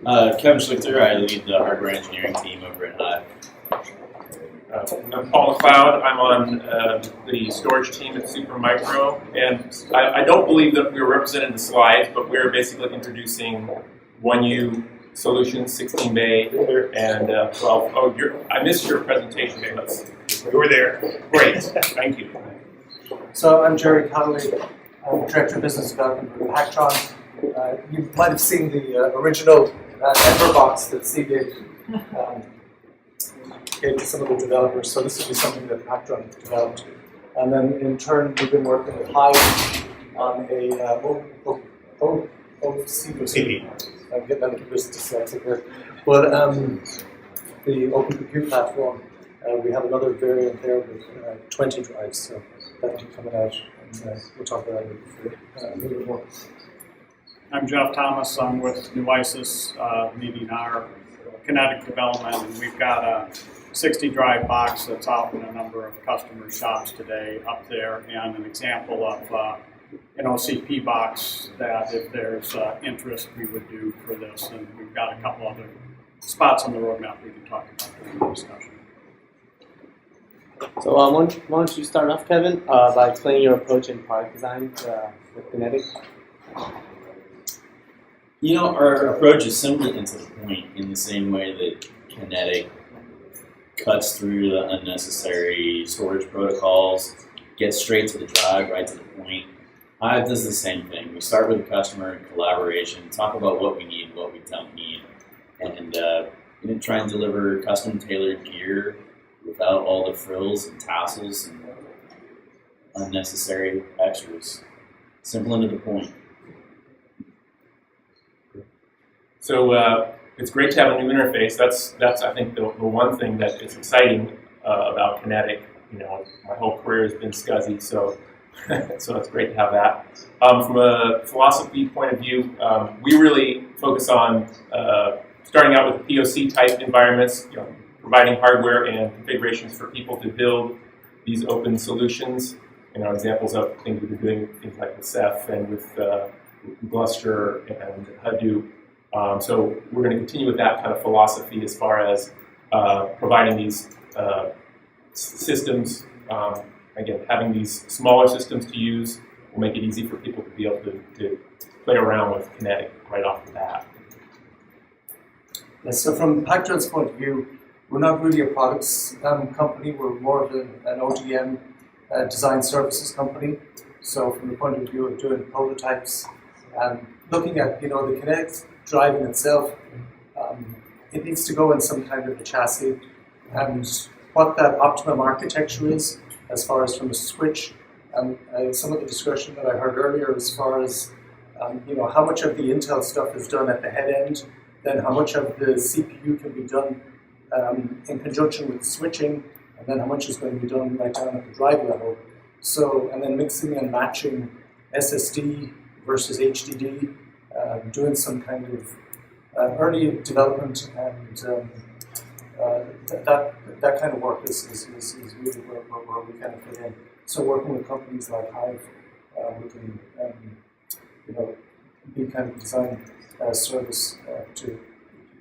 Kevin Schlichter, I lead the hardware engineering team over at Hive. I'm Paul Mcleod. I'm on the storage team at Supermicro, and I don't believe that we were represented in the slides, but we're basically introducing 1U solutions, 16 bay, and 12. Oh, I missed your presentation. You were there. Great. Thank you. So I'm Gerard Connoly. I'm Director of Business Development for Hacktron. You might have seen the original Ember box that Seagate gave to some of the developers. So this will be something that Hacktron developed. And then in turn, we've been working with Hive on a OCP. I'm getting a little bit dyslexic here. But the Open Compute platform, we have another variant there with 20 drives. So that'll be coming out, and we'll talk about it a little bit more. I'm Jeff Thomas. I'm with Nuisis, leading our Kinetic development, and we've got a 60-drive box that's out in a number of customer shops today up there, and an example of an OCP box that, if there's interest, we would do for this. And we've got a couple other spots on the roadmap we can talk about during the discussion. So why don't you start off, Kevin, by explaining your approach in product design with Kinetic? You know, our approach is simple and to the point, in the same way that Kinetic cuts through the unnecessary storage protocols, gets straight to the drive, right to the point. Hive does the same thing. We start with the customer in collaboration, talk about what we need, what we don't need, and try and deliver custom-tailored gear without all the frills and tassels and unnecessary extras. Simple and to the point. So it's great to have a new interface. That's I think the one thing that is exciting about Kinetic. You know, my whole career has been SCSI, so so it's great to have that. From a philosophy point of view, we really focus on starting out with POC type environments. You know, providing hardware and configurations for people to build these open solutions. You know, examples of things we've been doing, things like with Ceph and with Gluster and Hadoop. So we're going to continue with that kind of philosophy as far as providing these systems. Again, having these smaller systems to use will make it easy for people to be able to play around with Kinetic right off the bat. Yes, so from Hacktron's point of view, we're not really a products company. We're more of an ODM design services company. So from the point of view of doing prototypes and looking at, you know, the Kinetic drive in itself, it needs to go in some kind of a chassis, and what that optimum architecture is as far as from a switch, and some of the discussion that I heard earlier as far as you know, how much of the Intel stuff is done at the head end, then how much of the CPU can be done in conjunction with switching, and then how much is going to be done right down at the drive level. So, and then mixing and matching SSD versus HDD, doing some kind of early development, and that kind of work is really where we kind of fit in. So working with companies like Hive, we can you know, be kind of design service to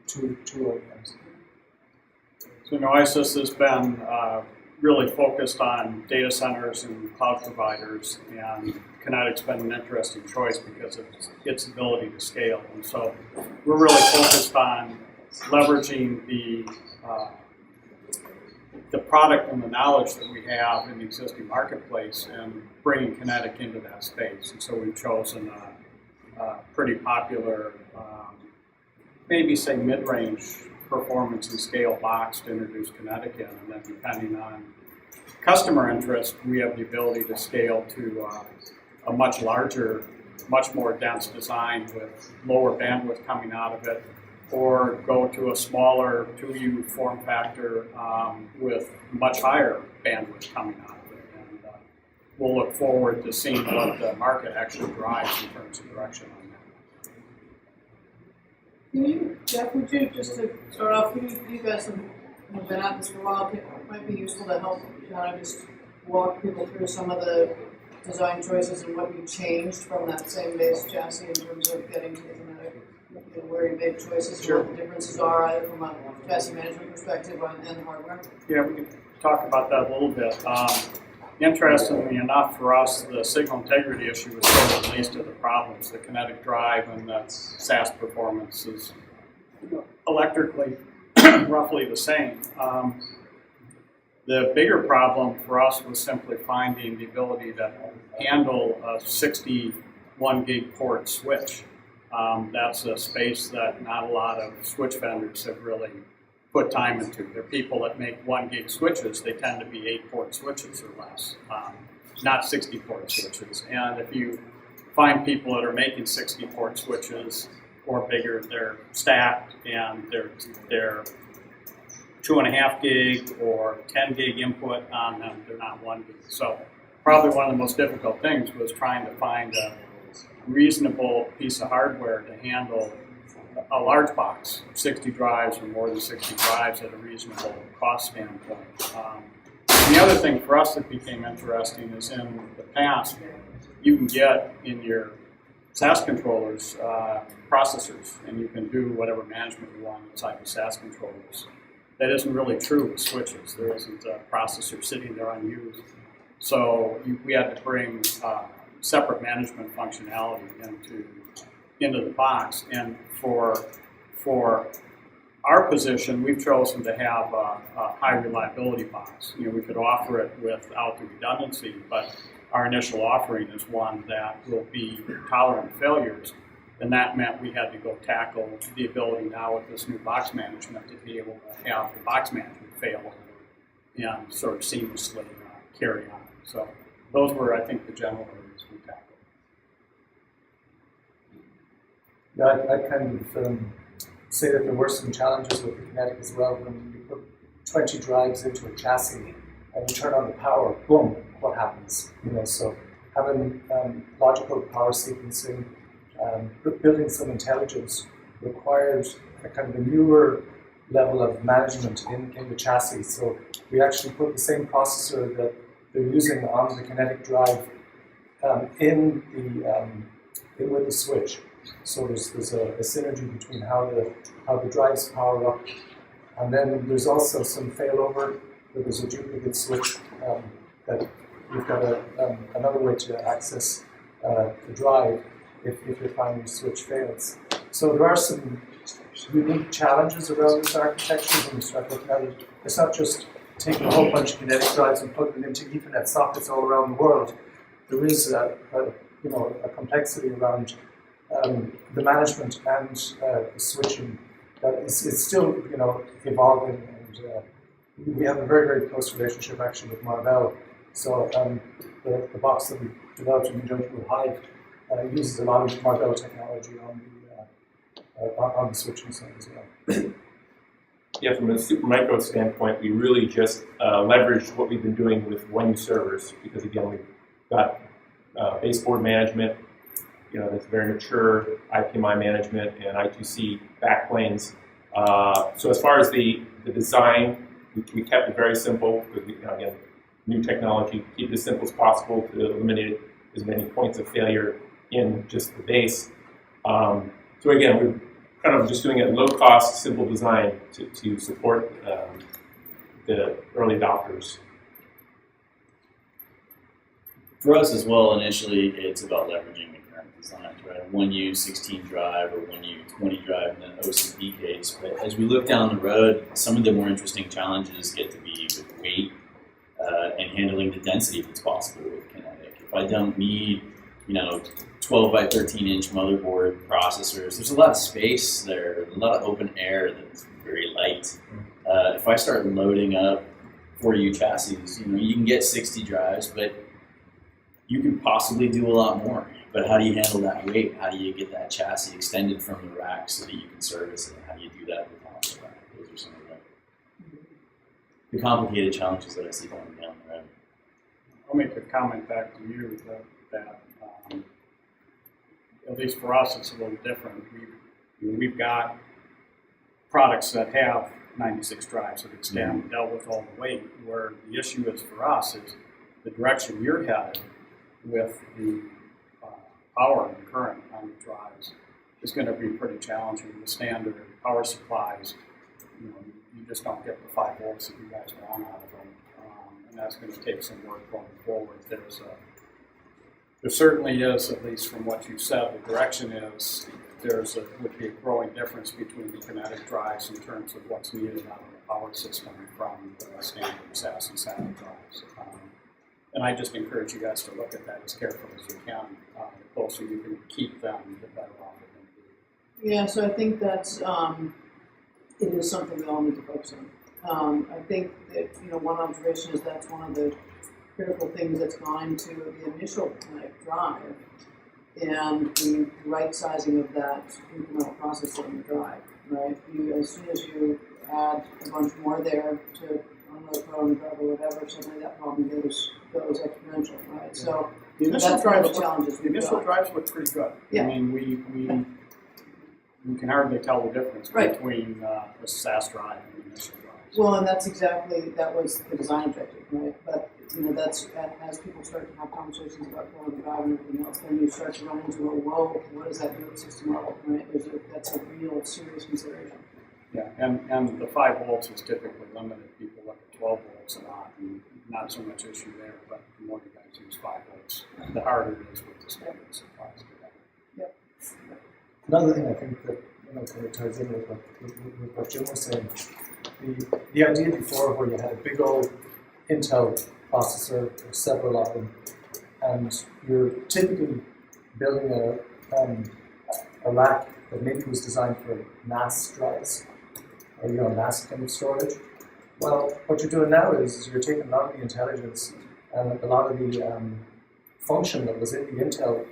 OEMs. So Nuisis has been really focused on data centers and cloud providers, and Kinetic's been an interesting choice because of its ability to scale. And so we're really focused on leveraging the product and the knowledge that we have in the existing marketplace and bringing Kinetic into that space. And so we've chosen a pretty popular, maybe say mid-range performance and scale box to introduce Kinetic in, and then depending on customer interest, we have the ability to scale to a much larger, much more dense design with lower bandwidth coming out of it, or go to a smaller 2U form factor with much higher bandwidth coming out of it. And we'll look forward to seeing what the market actually drives in terms of direction on that. Can you, Jeff, would you, just to start off, you guys have been at this for a while, it might be useful to help kind of just walk people through some of the design choices and what you changed from that same base chassis in terms of getting to the Kinetic. where you make choices Sure. and what the differences are, either from a chassis management perspective and hardware? Yeah, we can talk about that a little bit. Interestingly enough, for us, the signal integrity issue was sort of the least of the problems. The kinetic drive and the SAS performance is electrically roughly the same. The bigger problem for us was simply finding the ability to handle a 61 gig port switch. That's a space that not a lot of switch vendors have really put time into. There are people that make 1 gig switches. They tend to be 8-port switches or less, not 60-port switches. And if you find people that are making 60-port switches or bigger, they're stacked and they're 2.5 gig or 10 gig input on them. They're not 1 gig. So probably one of the most difficult things was trying to find a reasonable piece of hardware to handle a large box, 60 drives or more than 60 drives at a reasonable cost standpoint. And the other thing for us that became interesting is in the past, you can get in your SAS controllers processors, and you can do whatever management you want inside the SAS controllers. That isn't really true with switches. There isn't a processor sitting there unused. So we had to bring separate management functionality into the box. And for our position, we've chosen to have a high reliability box. We could offer it without the redundancy, but our initial offering is one that will be tolerant of failures. And that meant we had to go tackle the ability now with this new box management to be able to have the box management fail and sort of seamlessly carry on. So those were, I think, the general areas we tackled. Yeah, I kind of say that there were some challenges with the Kinetic as well. When you put 20 drives into a chassis and you turn on the power, boom, what happens? So having logical power sequencing, building some intelligence requires a kind of a newer level of management in the chassis. So we actually put the same processor that they're using on the Kinetic drive in with the switch. So there's a synergy between how the drives power up, and then there's also some failover. There's a duplicate switch that you've got another way to access the drive if your primary switch fails. So there are some unique challenges around this architecture when you start looking at it. It's not just taking a whole bunch of Kinetic drives and putting them into Ethernet sockets all around the world. There is a complexity around the management and the switching that is still evolving, and we have a very, very close relationship actually with Marvell. So the box that we developed in conjunction with Hive uses a lot of Marvell technology on the switching side as well. Yeah, from a Supermicro standpoint, we really just leveraged what we've been doing with 1U servers, because again, we've got baseboard management, that's very mature, IPMI management, and I2C backplanes. So as far as the design, we kept it very simple, because again, new technology, keep it as simple as possible to eliminate as many points of failure in just the base. So again, we're kind of just doing a low-cost, simple design to support the early adopters. For us as well, initially, it's about leveraging the current designs, right? A 1U 16 drive or 1U 20 drive in an OCP case. But as we look down the road, some of the more interesting challenges get to be with weight and handling the density that's possible with Kinetic. If I don't need 12 by 13 inch motherboard processors, there's a lot of space there, a lot of open air that's very light. If I start loading up 4U chassis, you can get 60 drives, but you can possibly do a lot more. But how do you handle that weight? How do you get that chassis extended from the rack so that you can service it? How do you do that with the rack? Those are some of the complicated challenges that I see going down the road. I'll make a comment back to you that at least for us, it's a little different. We've got products that have 96 drives that extend, dealt with all the weight, where the issue is for us is the direction you're headed with the power and current on the drives. is going to be pretty challenging. The standard power supplies, you just don't get the 5 volts that you guys want out of them, and that's going to take some work going forward. There certainly is, at least from what you said, the direction is would be a growing difference between the kinetic drives in terms of what's needed out of the power system from the standard SAS and SATA drives. And I just encourage you guys to look at that as carefully as you can. The closer you can keep them, the better off you're going to be. Yeah, so I think that's it is something we all need to focus on. I think that one observation is that's one of the critical things that's gone into the initial kinetic drive and the right sizing of that incremental processor in the drive. Right, as soon as you add a bunch more there to another program drive or whatever, suddenly that problem goes exponential. Right, so the initial that's one of drives the challenges. The initial drives look pretty good. Yeah. I mean, we can hardly tell the difference Right. between the SAS drive and the initial drives. Well, and that was the design objective, right? But that's as people start to have conversations about pulling the drive and everything else, then you start to run into whoa, what does that do at system level, right? That's a real serious consideration. Yeah, and the 5 volts is typically limited. People look at 12 volts a lot, and not so much issue there. But the more you guys use 5 volts, the harder it is with the standard supplies. Yep. Another thing I think that kind of ties in with what Jim was saying, the idea before where you had a big old Intel processor, or several of them, and you're typically building a rack that maybe was designed for NAS drives, or NAS kind of storage. Well, what you're doing now is you're taking a lot of the intelligence and a lot of the function that was in the Intel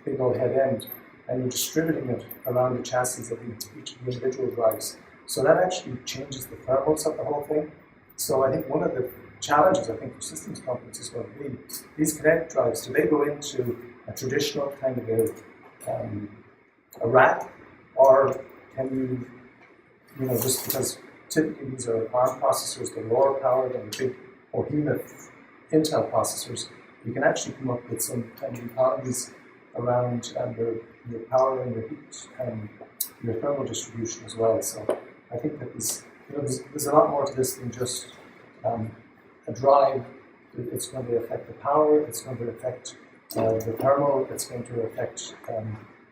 big old head end, and you're distributing it around the chassis of each of the individual drives. So that actually changes the thermals of the whole thing. So I think one of the challenges I think for systems companies is going to be these kinetic drives. Do they go into a traditional kind of a rack, or can you just because typically these are ARM processors, they're lower power than the big behemoth Intel processors, you can actually come up with some kind of economies around your power and your heat and your thermal distribution as well. So I think that there's a lot more to this than just a drive. It's going to affect the power, it's going to affect the thermal, it's going to affect a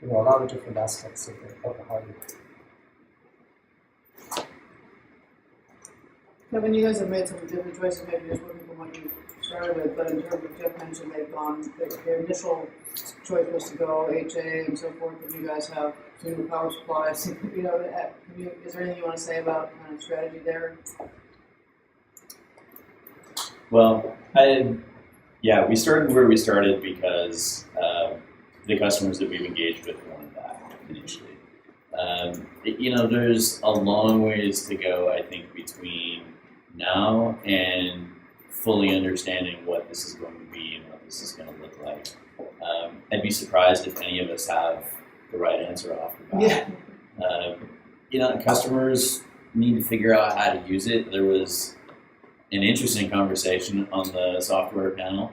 lot of different aspects of the hardware. Kevin, you guys have made some different choices, maybe just looking from what you started with, but in terms of Jeff mentioned their initial choice was to go HA and so forth, and you guys have single power supplies. Is there anything you want to say about kind of strategy there? Well, we started where we started because the customers that we've engaged with wanted that initially. There's a long ways to go, I think, between now and fully understanding what this is going to be and what this is going to look like. I'd be surprised if any of us have the right answer off the bat. Yeah. Customers need to figure out how to use it. There was an interesting conversation on the software panel,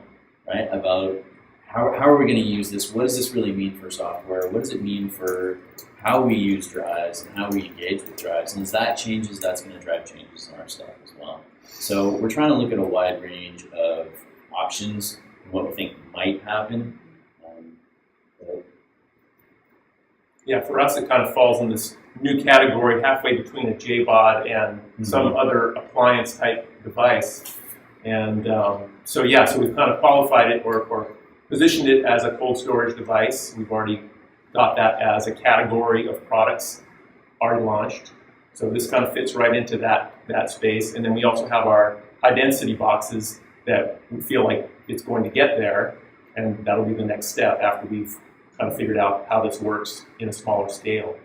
right, about how are we going to use this? What does this really mean for software? What does it mean for how we use drives and how we engage with drives? And as that changes, that's going to drive changes in our stuff as well. So we're trying to look at a wide range of options and what we think might happen. For us, it kind of falls in this new category halfway between a JBOD and some other appliance-type device. And so we've kind of qualified it or positioned it as a cold storage device. We've already got that as a category of products already launched. So this kind of fits right into that space. And then we also have our high-density boxes that we feel like it's going to get there, and that'll be the next step after we've kind of figured out how this works in a smaller scale.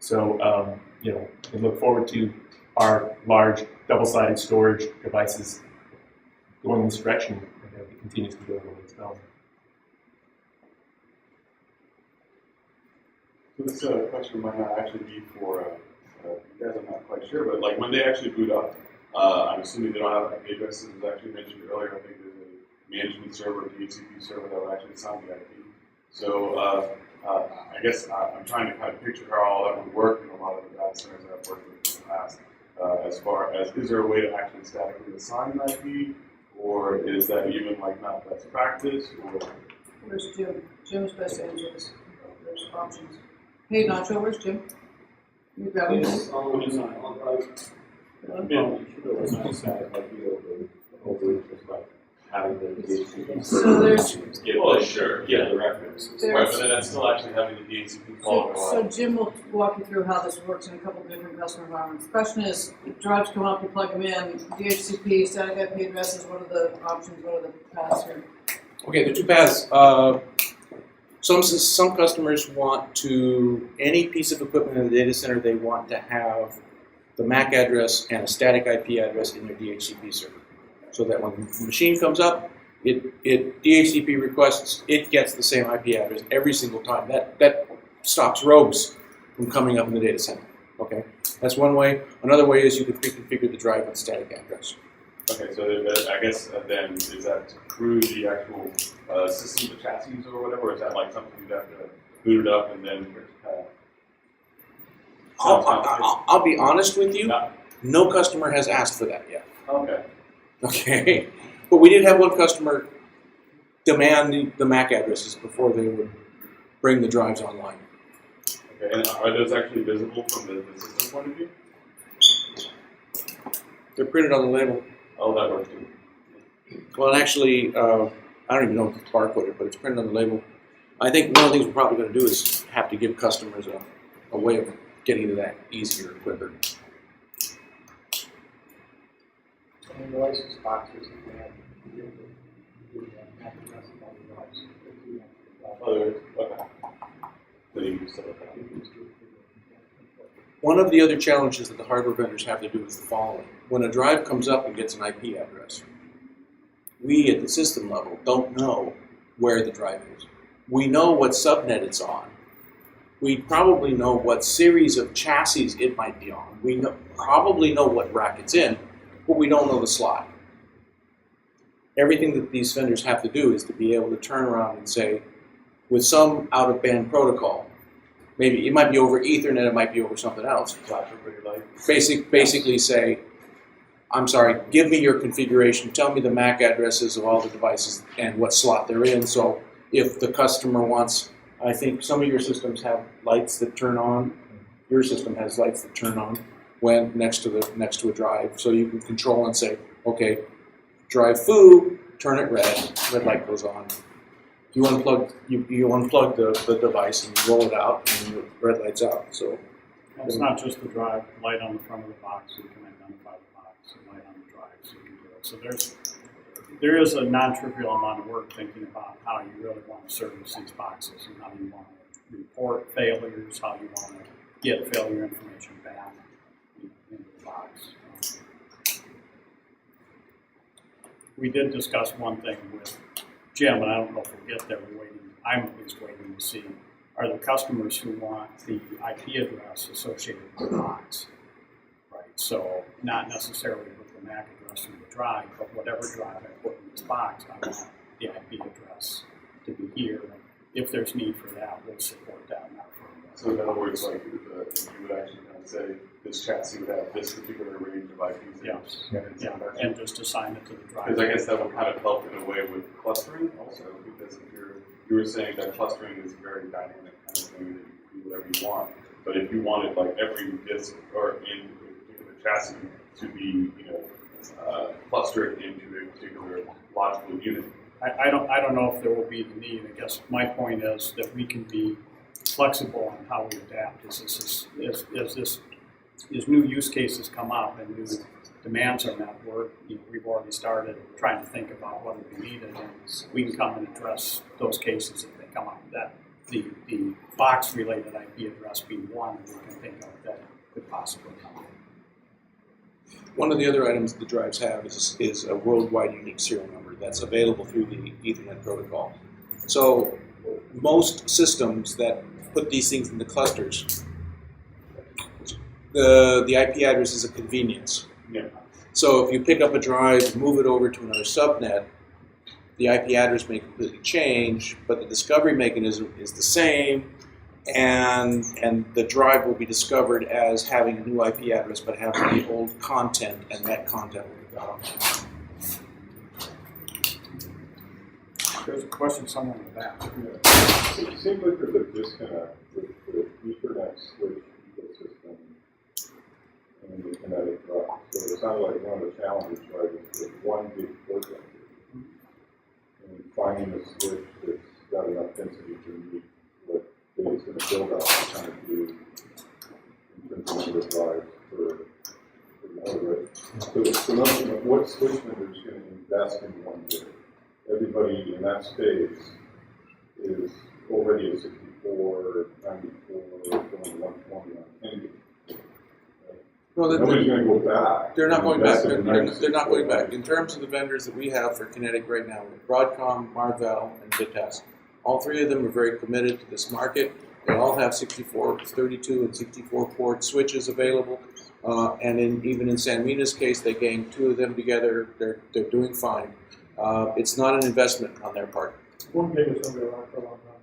So, we look forward to our large double-sided storage devices going in this direction, and it continues to go where it's going. So this question might not actually be for you guys, I'm not quite sure, but like when they actually boot up, I'm assuming they don't have IP addresses. As actually mentioned earlier, I think there's a management server, DHCP server that will actually assign the IP. So I guess I'm trying to kind of picture how all that would work in a lot of the data centers that I've worked with in the past. As far as, is there a way to actually statically assign an IP, or is that even like not best practice? Or Where's Jim? Jim's best answer is there's options. Hey, Nacho, where's Jim? You grab him. So there's well, sure, yeah, the reference. Right, but then that's still actually having the DHCP call go so on. Jim will walk you through how this works in a couple of different customer environments. The question is, if drives come up, you plug them in, DHCP, static IP addresses, what are the options, what are the paths here? Okay, the two paths. Some customers want to, any piece of equipment in the data center, they want to have the MAC address and a static IP address in their DHCP server. So that when the machine comes up, it DHCP requests, it gets the same IP address every single time. That stops rogues from coming up in the data center. Okay, that's one way. Another way is you can pre-configure the drive with static address. Okay, so I guess then is that through the actual system, the chassis or whatever, or is that like something you'd have to boot it up and then I'll be honest with you. Yeah. No customer has asked for that yet. Okay. Okay, but we did have one customer demand the MAC addresses before they would bring the drives online. Okay, and are those actually visible from the system point of view? They're printed on the label. Oh, that works too. Well, actually, I don't even know if it's barcoded, but it's printed on the label. I think one of the things we're probably going to do is have to give customers a way of getting to that easier and quicker. And the license boxes that we have, we have address of all the drives. Oh, there is. Okay. So you can set up that. One of the other challenges that the hardware vendors have to do is the following. When a drive comes up and gets an IP address, we at the system level don't know where the drive is. We know what subnet it's on. We probably know what series of chassis it might be on. We probably know what rack it's in, but we don't know the slot. Everything that these vendors have to do is to be able to turn around and say, with some out-of-band protocol, maybe it might be over Ethernet, it might be over something else. Basically say, I'm sorry, give me your configuration, tell me the MAC addresses of all the devices and what slot they're in. So if the customer wants, I think some of your systems have lights that turn on. Your system has lights that turn on when next to a drive. So you can control and say, okay, drive foo, turn it red light goes on. You unplug the device and you roll it out and the red light's out. So it's not just the drive, light on the front of the box, so you can identify the box, and light on the drive, so you can do it. So there is a non-trivial amount of work thinking about how you really want to service these boxes and how you want to report failures, how you want to get failure information back into the box. We did discuss one thing with Jim, and I don't know if we'll get there. I'm at least waiting to see, are there customers who want the IP address associated with the box? Right, so not necessarily with the MAC address from the drive, but whatever drive I put in this box, I want the IP address to be here. If there's need for that, we'll support that in our firmware. So in other words, like you would actually kind of say, this chassis would have this particular range of IPs. Yeah, and just assign it to the drive. Because I guess that would kind of help in a way with clustering also, because if you were saying that clustering is a very dynamic kind of thing that you can do whatever you want. But if you wanted like every disk or in a particular chassis to be, clustered into a particular logical unit. I don't know if there will be the need. I guess my point is that we can be flexible on how we adapt as new use cases come up and new demands are met. We've already started trying to think about what would be needed, and we can come and address those cases if they come up. That the box-related IP address being one that we can think of that could possibly come up. one of the other items the drives have is a worldwide unique serial number that's available through the Ethernet protocol. So most systems that put these things into clusters, the IP address is a convenience. Yeah. So if you pick up a drive, move it over to another subnet, the IP address may completely change, but the discovery mechanism is the same. and the drive will be discovered as having a new IP address, but having the old content, and that content will be gone. There's a question somewhere in the back. It seems like there's a disconnect with the Ethernet switch ecosystem and the kinetic drive. So it sounded like one of the challenges, right, is with one big port vector. And finding a switch that's got enough density to meet what it's going to build out to kind of do in terms of number of drives per node, right? So nothing of what switch vendor is going to invest in one bit. Everybody in that space is already at 64, 94, going to 120 on 10 gig. Well, Nobody's going to go back. They're not going back. They're Invest in not going back. In terms of the vendors that we have for Kinetic right now, Broadcom, Marvell, and Vitesse. All three of them are very committed to this market. They all have 64, 32, and 64 port switches available. And even in Sanmina's case, they gained two of them together. They're doing fine. It's not an investment on their part. 1 gig is going to be around for a long time.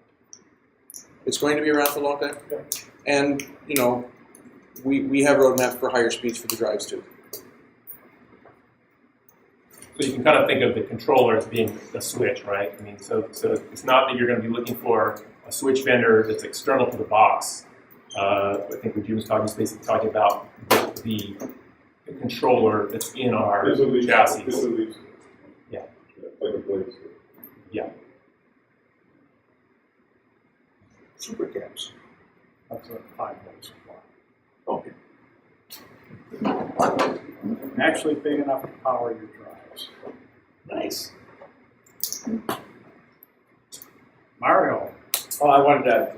It's going to be around for a long time. Yeah. And, you know, we have roadmaps for higher speeds for the drives too. So you can kind of think of the controller as being the switch, right? I mean, so it's not that you're going to be looking for a switch vendor that's external to the box. I think what Jim was talking is basically talking about the controller that's in our chassis. Yeah. Like a blade switch. Yeah. Super caps. That's a 5-volt supply. Okay. Actually big enough to power your drives. Nice. Mario. Oh, I wanted to.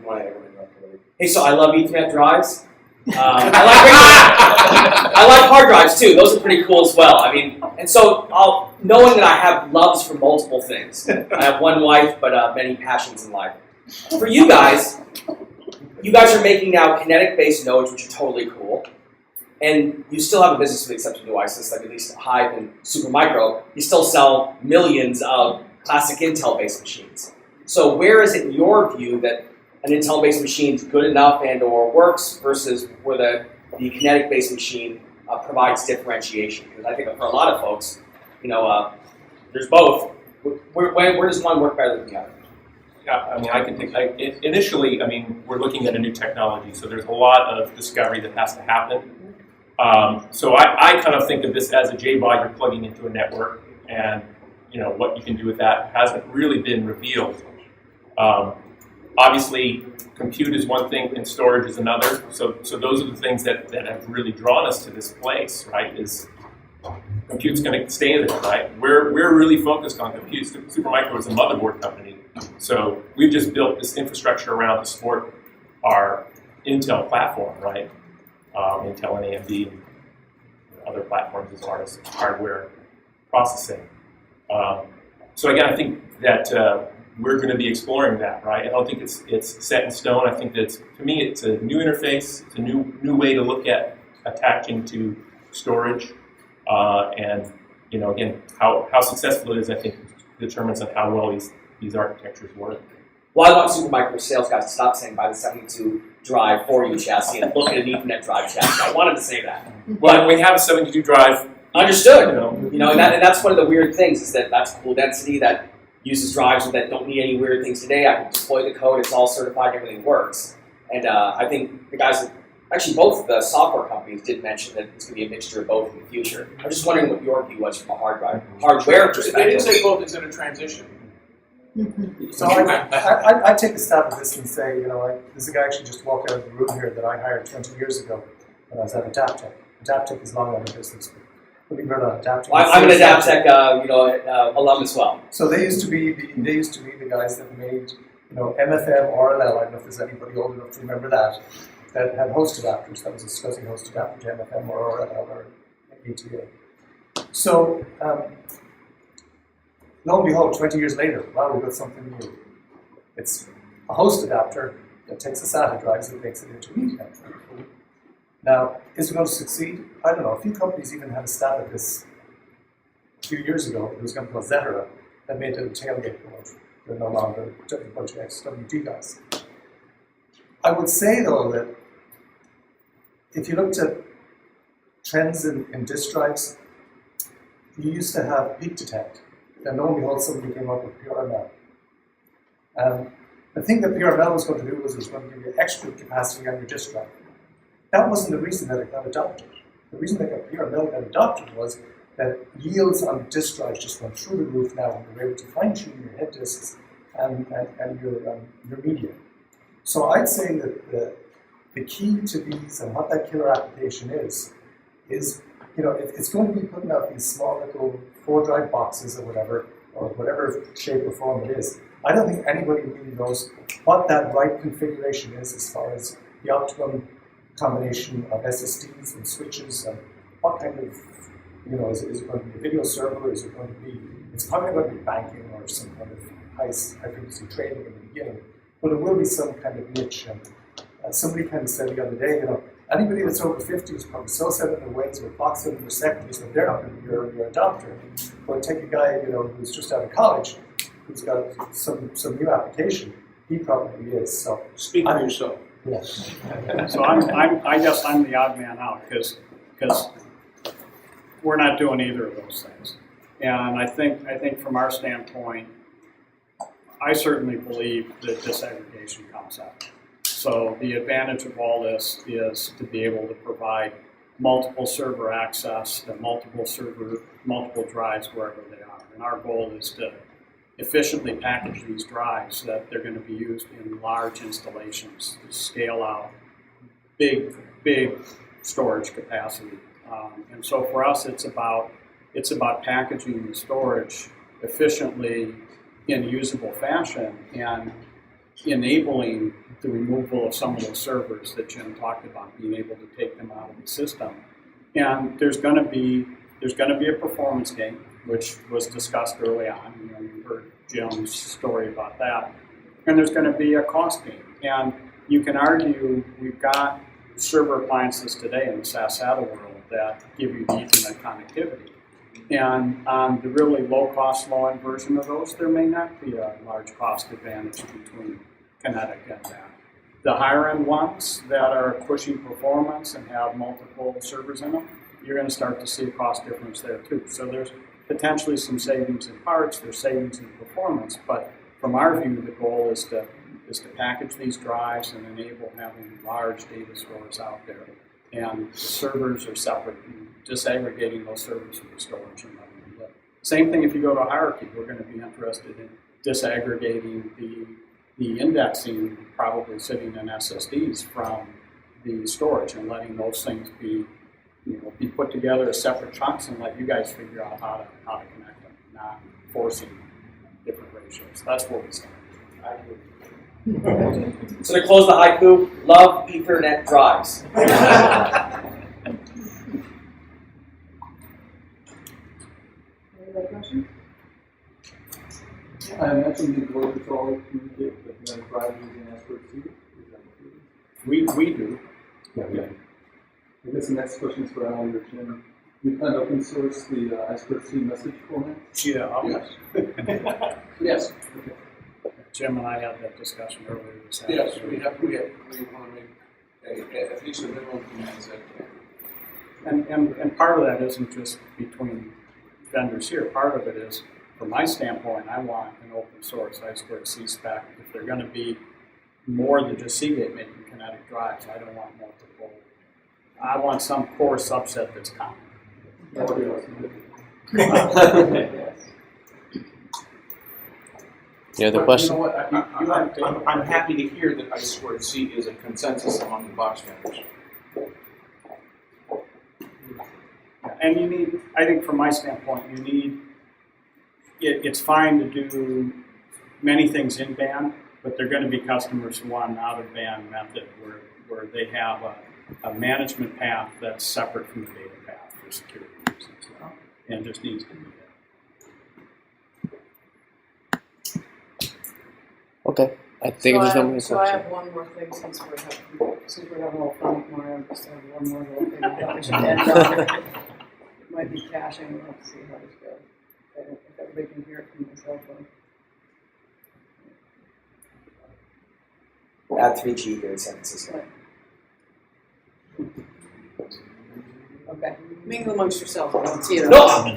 Hey, so I love Ethernet drives. I like hard drives too. Those are pretty cool as well. I mean, and so knowing that I have loves for multiple things. I have one wife, but many passions in life. For you guys are making now kinetic-based nodes, which are totally cool. And you still have a business with exception devices, like at least Hive and Supermicro. You still sell millions of classic Intel-based machines. So where is it in your view that an Intel-based machine is good enough and or works versus where the kinetic-based machine provides differentiation? Because I think for a lot of folks, there's both. Where does one work better than the other? Yeah, I mean, I can think. Initially, I mean, we're looking at a new technology, so there's a lot of discovery that has to happen. So I kind of think of this as a JBOD you're plugging into a network, and what you can do with that hasn't really been revealed. Obviously, compute is one thing, and storage is another. So those are the things that have really drawn us to this place, right? Is compute's going to stay there, right? We're really focused on compute. Supermicro is a motherboard company, so we've just built this infrastructure around to support our Intel platform, right? Intel and AMD and other platforms as far as hardware processing. So again, I think that we're going to be exploring that, right? I don't think it's set in stone. I think that to me, it's a new interface. It's a new way to look at attaching to storage, and again, how successful it is, I think, determines on how well these architectures work. Well, I want Supermicro sales guys to stop saying buy the 72 drive for you chassis and look at an Ethernet drive chassis. I wanted to say that. Well, we have a 72 drive. Understood. And that's one of the weird things is that's cool density that uses drives that don't need any weird things today. I can deploy the code. It's all certified. Everything works. And I think the guys actually both of the software companies did mention that it's going to be a mixture of both in the future. I'm just wondering what your view was from a hardware perspective. They didn't say both. It's in a transition. So I take a stab at this and say, there's a guy actually just walked out of the room here that I hired 20 years ago when I was at Adaptec. Adaptec is long out of business. Believe it or not, Adaptec. I'm an Adaptec, alum as well. So they used to be the guys that made, MFM, RLL. I don't know if there's anybody old enough to remember that had host adapters. That was a SCSI host adapter to MFM or RLL or ATA. So. Lo and behold, 20 years later, wow, we've got something new. It's a host adapter that takes the SATA drives and makes it into Ethernet. Now, is it going to succeed? I don't know. A few companies even had a stab at this a few years ago. There was a company called Zetera that made it a tailgate board. They're no longer a bunch of XWD guys. I would say though that if you looked at trends in disk drives, you used to have peak detect, and lo and behold, somebody came up with PRML. The thing that PRML was going to do was it was going to give you extra capacity on your disk drive. That wasn't the reason that it got adopted. The reason that PRML got adopted was that yields on disk drives just went through the roof now, and you're able to fine-tune your head disks and your media. So I'd say that the key to these and what that killer application is it's going to be putting out these small little 4-drive boxes or whatever shape or form it is. I don't think anybody really knows what that right configuration is as far as the optimum combination of SSDs and switches and what kind of, is it going to be a video server, is it going to be, it's probably going to be banking or some kind of high frequency trading in the beginning, but it will be some kind of niche. And somebody kind of said the other day, anybody that's over 50 is probably so set in their ways with clock in their seconds that they're not going to be your adopter. But take a guy, who's just out of college, who's got some new application, he probably is. So speak for yourself. Yes. So I guess I'm the odd man out because we're not doing either of those things. And I think from our standpoint, I certainly believe that disaggregation comes out. So the advantage of all this is to be able to provide multiple server access to multiple drives wherever they are. And our goal is to efficiently package these drives so that they're going to be used in large installations to scale out big storage capacity. And so for us, it's about packaging the storage efficiently in a usable fashion and enabling the removal of some of those servers that Jim talked about, being able to take them out of the system. And there's going to be a performance gain, which was discussed early on. You heard Jim's story about that. And there's going to be a cost gain. And you can argue we've got server appliances today in the SATA world that give you the Ethernet connectivity. And on the really low-cost, low-end version of those, there may not be a large cost advantage between Kinetic and that. The higher-end ones that are pushing performance and have multiple servers in them, you're going to start to see a cost difference there too. So there's potentially some savings in parts, there's savings in performance, but from our view, the goal is to package these drives and enable having large data stores out there. And the servers are separate, disaggregating those servers from the storage and letting them live. Same thing if you go to a hierarchy, we're going to be interested in disaggregating the indexing probably sitting in SSDs from the storage and letting those things be put together as separate chunks and let you guys figure out how to connect them, not forcing different ratios. That's what we stand. So to close the haiku, love Ethernet drives. Any other questions? I imagine you work with all communicate with the drive using S4C. We do. Yeah. I guess the next question is for Alan or Jim. You plan to open source the S4C message format? Yeah. Yes. Yes. Okay. Jim and I had that discussion earlier this Yes, afternoon. we want to make at least a minimum command set. And part of that isn't just between vendors here. Part of it is, from my standpoint, I want an open source I2C spec. If they're going to be more than just Seagate making kinetic drives, I don't want multiple. I want some core subset that's common. Nobody else can do it. Yeah, the But question. You know what? I'm happy to hear that I2C is a consensus among the box vendors. And you need, I think from my standpoint, you need, it's fine to do many things in band, but they're going to be customers who want an out-of-band method where they have a management path that's separate from the data path for security reasons. And just needs to be there. Okay, I think there's no more So I question. have one more thing since we're having a little fun. Mario, just have one more little thing I thought we should end on. It might be caching. We'll have to see how this goes. If everybody can hear it from my cell phone. Add 3G here in San Francisco. Okay. Mingle amongst yourselves. I don't see it. No! Greetings,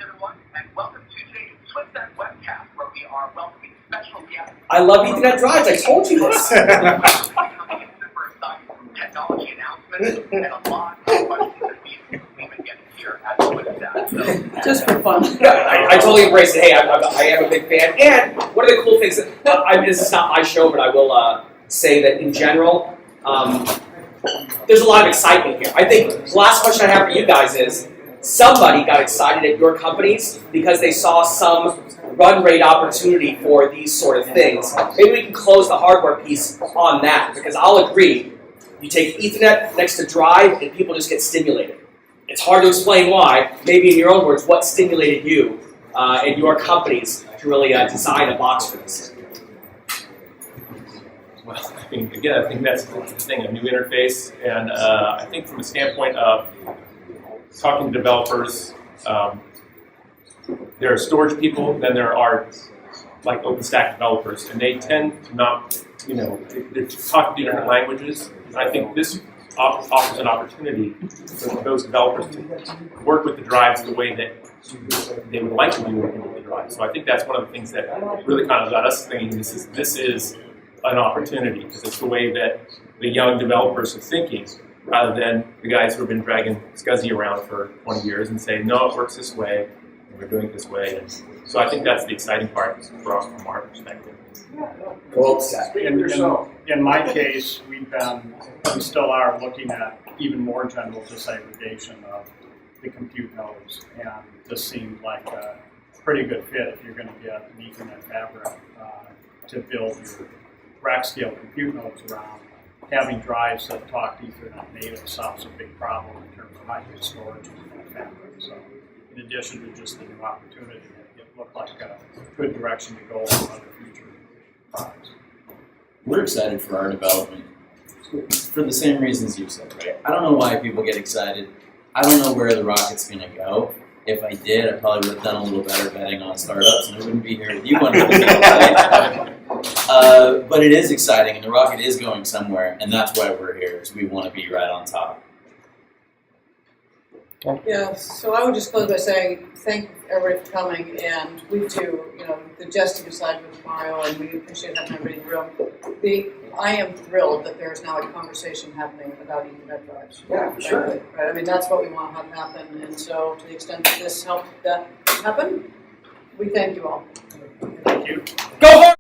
everyone, and welcome to today's Swissnet webcast, where we are welcoming special guests. I love Ethernet drives. I told you this. Coming in super exciting technology announcements and a lot of questions that we've been getting here at the Swissnet. So, Just for fun. I totally embrace it. Hey, I am a big fan. And one of the cool things that this is not my show, but I will say that in general, there's a lot of excitement here. I think the last question I have for you guys is, somebody got excited at your companies because they saw some run rate opportunity for these sort of things. Maybe we can close the hardware piece on that, because I'll agree, you take Ethernet next to drive and people just get stimulated. It's hard to explain why. Maybe in your own words, what stimulated you and your companies to really design a box for this? Well, I mean, again, I think that's the thing, a new interface, and I think from a standpoint of talking to developers, there are storage people, then there are like OpenStack developers, and they tend to not, they're talking different languages. And I think this offers an opportunity for those developers to work with the drives the way that they would like to be working with the drives. So I think that's one of the things that really kind of got us thinking this is an opportunity, because it's the way that the young developers are thinking, rather than the guys who have been dragging SCSI around for 20 years and say, no, it works this way, and we're doing it this way. And so I think that's the exciting part from our perspective. In my case, we still are looking at even more general disaggregation of the compute nodes, and this seemed like a pretty good fit if you're going to get an Ethernet fabric to build your rack scale compute nodes around. Having drives that talk Ethernet native solves a big problem in terms of high-end storage in that fabric. So, in addition to just the new opportunity, it looked like a good direction to go for other future products. We're excited for our development for the same reasons you said, right? I don't know why people get excited. I don't know where the rocket's going to go. If I did, I probably would have done a little better betting on startups, and I wouldn't be here with you on the but it is exciting, and the rocket is going somewhere, and that's why we're here, is we want to be right on top. Yeah, so I would just close by saying thank everybody for coming, and we too, the jesting aside with Mario, and we appreciate having everybody in the room. I am thrilled that there is now a conversation happening about Ethernet drives. Yeah, for sure. Right? I mean, that's what we want to have happen, and so to the extent that this helped that happen, we thank you all. Thank you. Go for it!